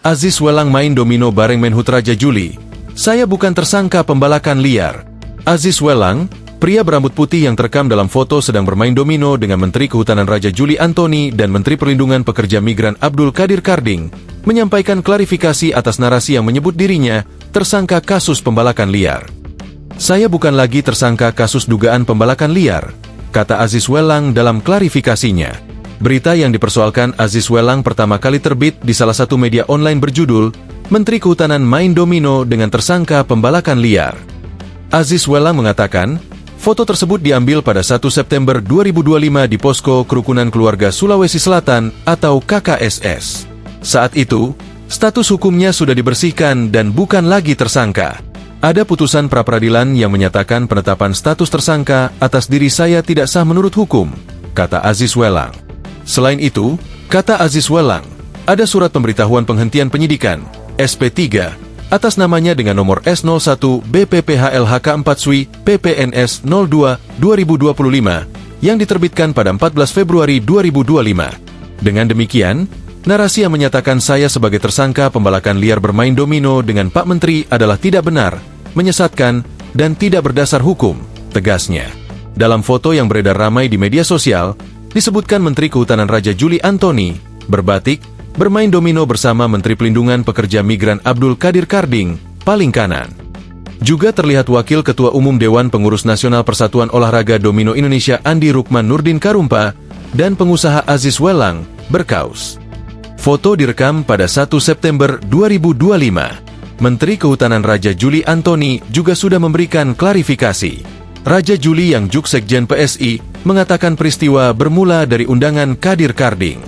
Aziz Welang main domino bareng Menhut Raja Juli. Saya bukan tersangka pembalakan liar. Aziz Welang, pria berambut putih yang terekam dalam foto sedang bermain domino dengan Menteri Kehutanan Raja Juli Antoni dan Menteri Perlindungan Pekerja Migran Abdul Qadir Karding, menyampaikan klarifikasi atas narasi yang menyebut dirinya tersangka kasus pembalakan liar. Saya bukan lagi tersangka kasus dugaan pembalakan liar, kata Aziz Welang dalam klarifikasinya. Berita yang dipersoalkan Aziz Welang pertama kali terbit di salah satu media online berjudul Menteri Kehutanan main domino dengan tersangka pembalakan liar. Aziz Welang mengatakan, foto tersebut diambil pada 1 September 2025 di Posko Kerukunan Keluarga Sulawesi Selatan atau KKSS. Saat itu, status hukumnya sudah dibersihkan dan bukan lagi tersangka. Ada putusan pra-peradilan yang menyatakan penetapan status tersangka atas diri saya tidak sah menurut hukum, kata Aziz Welang. Selain itu, kata Aziz Welang, ada surat pemberitahuan penghentian penyidikan, SP3, atas namanya dengan nomor S01 BPPHLHK 4 SWI PPNS 02 2025 yang diterbitkan pada 14 Februari 2025. Dengan demikian, narasi yang menyatakan saya sebagai tersangka pembalakan liar bermain domino dengan Pak Menteri adalah tidak benar, menyesatkan, dan tidak berdasar hukum, tegasnya. Dalam foto yang beredar ramai di media sosial, disebutkan Menteri Kehutanan Raja Juli Antoni berbatik, bermain domino bersama Menteri Pelindungan Pekerja Migran Abdul Qadir Karding, paling kanan. Juga terlihat Wakil Ketua Umum Dewan Pengurus Nasional Persatuan Olahraga Domino Indonesia Andi Rukman Nurdin Karumpa dan pengusaha Aziz Welang berkaos. Foto direkam pada 1 September 2025. Menteri Kehutanan Raja Juli Antoni juga sudah memberikan klarifikasi. Raja Juli yang Juksekjen PSI mengatakan peristiwa bermula dari undangan Qadir Karding.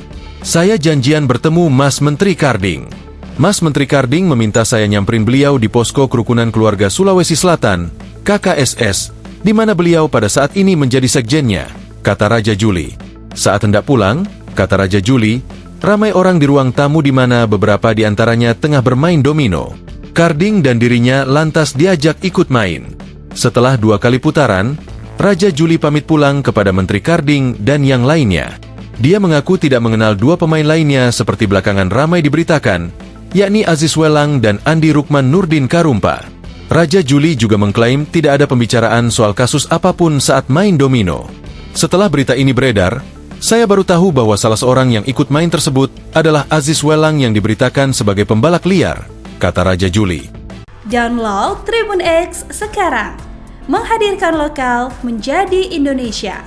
Saya janjian bertemu Mas Menteri Karding. Mas Menteri Karding meminta saya nyamperin beliau di Posko Kerukunan Keluarga Sulawesi Selatan, KKSS, di mana beliau pada saat ini menjadi sekjennya, kata Raja Juli. Saat hendak pulang, kata Raja Juli, ramai orang di ruang tamu di mana beberapa di antaranya tengah bermain domino. Karding dan dirinya lantas diajak ikut main. Setelah 2 kali putaran, Raja Juli pamit pulang kepada Menteri Karding dan yang lainnya. Dia mengaku tidak mengenal 2 pemain lainnya seperti belakangan ramai diberitakan, yakni Aziz Welang dan Andi Rukman Nurdin Karumpa. Raja Juli juga mengklaim tidak ada pembicaraan soal kasus apapun saat main domino. Setelah berita ini beredar, saya baru tahu bahwa salah seorang yang ikut main tersebut adalah Aziz Welang yang diberitakan sebagai pembalak liar, kata Raja Juli. Download Tribun X sekarang, menghadirkan lokal menjadi Indonesia.